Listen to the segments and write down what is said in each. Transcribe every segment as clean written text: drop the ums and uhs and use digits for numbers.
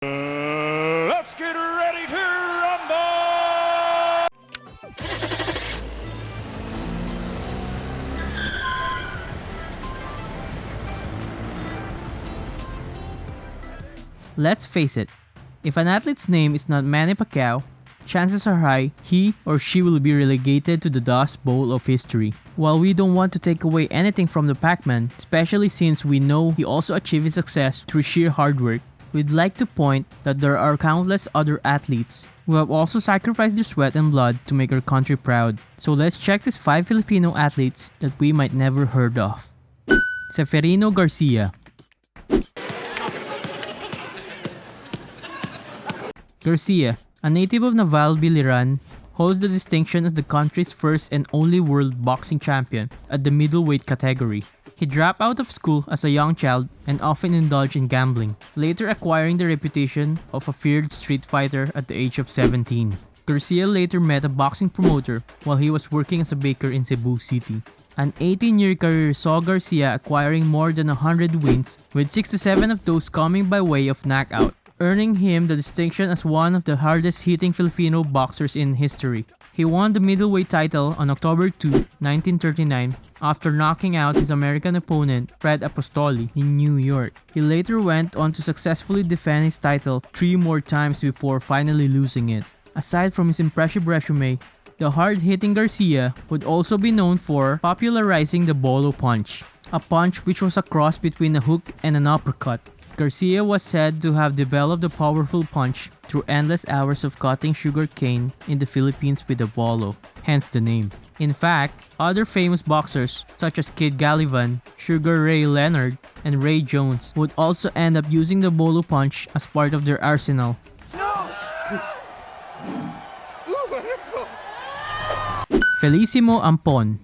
Let's get ready to rumble! Let's face it, if an athlete's name is not Manny Pacquiao, chances are high he or she will be relegated to the Dust Bowl of history. While we don't want to take away anything from the Pac-Man, especially since we know he also achieved his success through sheer hard work, we'd like to point that there are countless other athletes who have also sacrificed their sweat and blood to make our country proud. So let's check these 5 Filipino athletes that we might never heard of. Ceferino Garcia. Garcia, a native of Naval, Biliran, holds the distinction as the country's first and only world boxing champion at the middleweight category. He dropped out of school as a young child and often indulged in gambling, later acquiring the reputation of a feared street fighter at the age of 17. Garcia later met a boxing promoter while he was working as a baker in Cebu City. An 18-year career saw Garcia acquiring more than 100 wins, with 67 of those coming by way of knockout, earning him the distinction as one of the hardest-hitting Filipino boxers in history. He won the middleweight title on October 2, 1939, after knocking out his American opponent, Fred Apostoli, in New York. He later went on to successfully defend his title 3 more times before finally losing it. Aside from his impressive resume, the hard-hitting Garcia would also be known for popularizing the bolo punch, a punch which was a cross between a hook and an uppercut. Garcia was said to have developed a powerful punch through endless hours of cutting sugar cane in the Philippines with a bolo, hence the name. In fact, other famous boxers such as Kid Gallivan, Sugar Ray Leonard, and Ray Jones would also end up using the bolo punch as part of their arsenal. Felicissimo Ampon.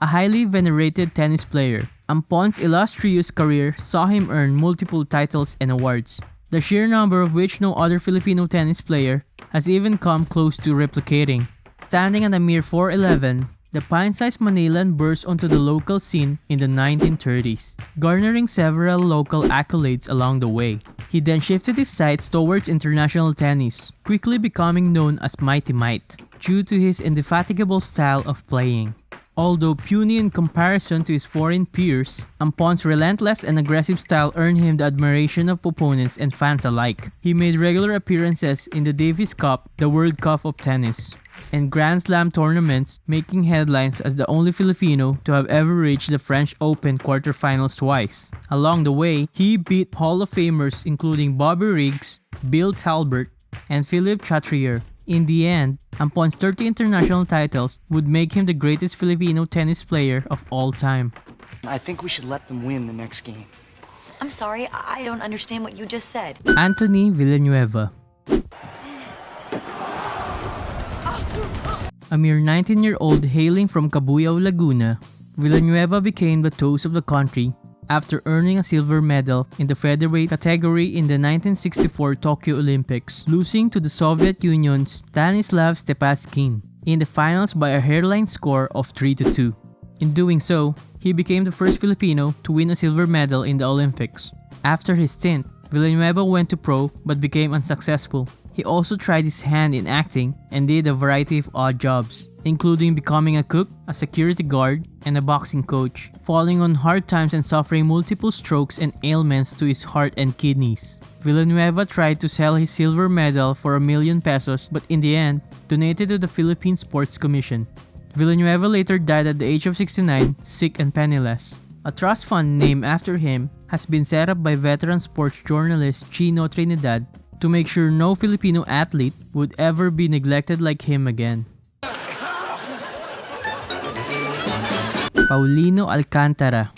A highly venerated tennis player, Ampon's illustrious career saw him earn multiple titles and awards, the sheer number of which no other Filipino tennis player has even come close to replicating. Standing at a mere 4'11", the pint-sized Manilan burst onto the local scene in the 1930s, garnering several local accolades along the way. He then shifted his sights towards international tennis, quickly becoming known as Mighty Might, due to his indefatigable style of playing. Although puny in comparison to his foreign peers, Ampon's relentless and aggressive style earned him the admiration of opponents and fans alike. He made regular appearances in the Davis Cup, the World Cup of tennis, and Grand Slam tournaments, making headlines as the only Filipino to have ever reached the French Open quarterfinals twice. Along the way, he beat Hall of Famers including Bobby Riggs, Bill Talbert, and Philip Chatrier. In the end, Ampon's 30 international titles would make him the greatest Filipino tennis player of all time. I think we should let them win the next game. I'm sorry, I don't understand what you just said. Anthony Villanueva. A mere 19-year-old hailing from Cabuyao, Laguna, Villanueva became the toast of the country after earning a silver medal in the featherweight category in the 1964 Tokyo Olympics, losing to the Soviet Union's Stanislav Stepaskin in the finals by a hairline score of 3-2. In doing so, he became the first Filipino to win a silver medal in the Olympics. After his stint, Villanueva went to pro but became unsuccessful. He also tried his hand in acting and did a variety of odd jobs, including becoming a cook, a security guard, and a boxing coach, falling on hard times and suffering multiple strokes and ailments to his heart and kidneys. Villanueva tried to sell his silver medal for ₱1 million, but in the end, donated to the Philippine Sports Commission. Villanueva later died at the age of 69, sick and penniless. A trust fund named after him has been set up by veteran sports journalist Chino Trinidad to make sure no Filipino athlete would ever be neglected like him again. Paulino Alcantara.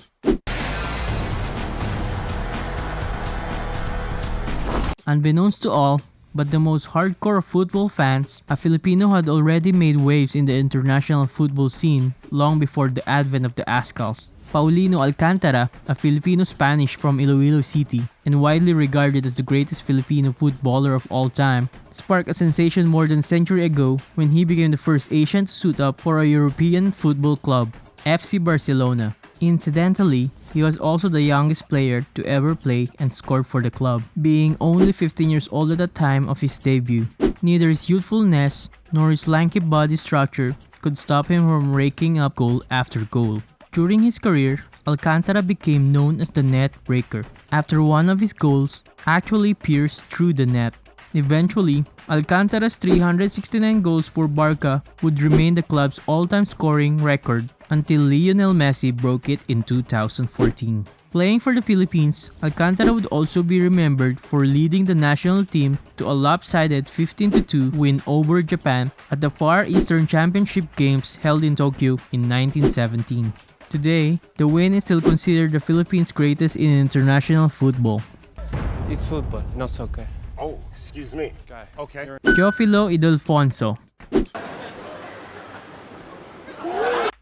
Unbeknownst to all, but the most hardcore of football fans, a Filipino had already made waves in the international football scene long before the advent of the Azkals. Paulino Alcantara, a Filipino-Spanish from Iloilo City and widely regarded as the greatest Filipino footballer of all time, sparked a sensation more than a century ago when he became the first Asian to suit up for a European football club, FC Barcelona. Incidentally, he was also the youngest player to ever play and score for the club, being only 15 years old at the time of his debut. Neither his youthfulness nor his lanky body structure could stop him from raking up goal after goal. During his career, Alcantara became known as the net breaker after one of his goals actually pierced through the net. Eventually, Alcantara's 369 goals for Barca would remain the club's all-time scoring record until Lionel Messi broke it in 2014. Playing for the Philippines, Alcantara would also be remembered for leading the national team to a lopsided 15-2 win over Japan at the Far Eastern Championship Games held in Tokyo in 1917. Today, the win is still considered the Philippines' greatest in international football. It's football, not soccer. Oh, excuse me. Okay. Teofilo Idolfonso,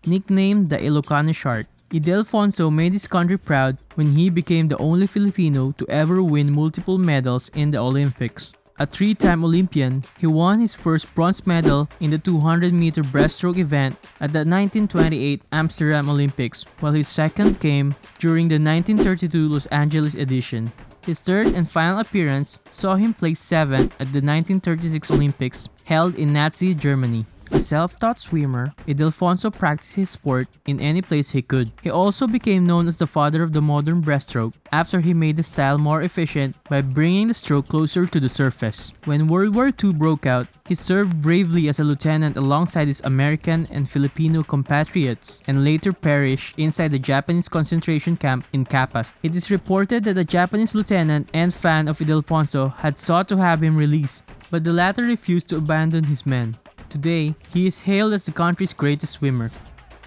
nicknamed the Ilocano Shark, Idolfonso made his country proud when he became the only Filipino to ever win multiple medals in the Olympics. A three-time Olympian, he won his first bronze medal in the 200-meter breaststroke event at the 1928 Amsterdam Olympics, while his second came during the 1932 Los Angeles edition. His third and final appearance saw him place 7th at the 1936 Olympics, held in Nazi Germany. A self-taught swimmer, Idolfonso practiced his sport in any place he could. He also became known as the father of the modern breaststroke after he made the style more efficient by bringing the stroke closer to the surface. When World War II broke out, he served bravely as a lieutenant alongside his American and Filipino compatriots and later perished inside the Japanese concentration camp in Capas. It is reported that a Japanese lieutenant and fan of Idolfonso had sought to have him released, but the latter refused to abandon his men. Today, he is hailed as the country's greatest swimmer.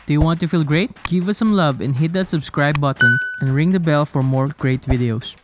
Do you want to feel great? Give us some love and hit that subscribe button and ring the bell for more great videos.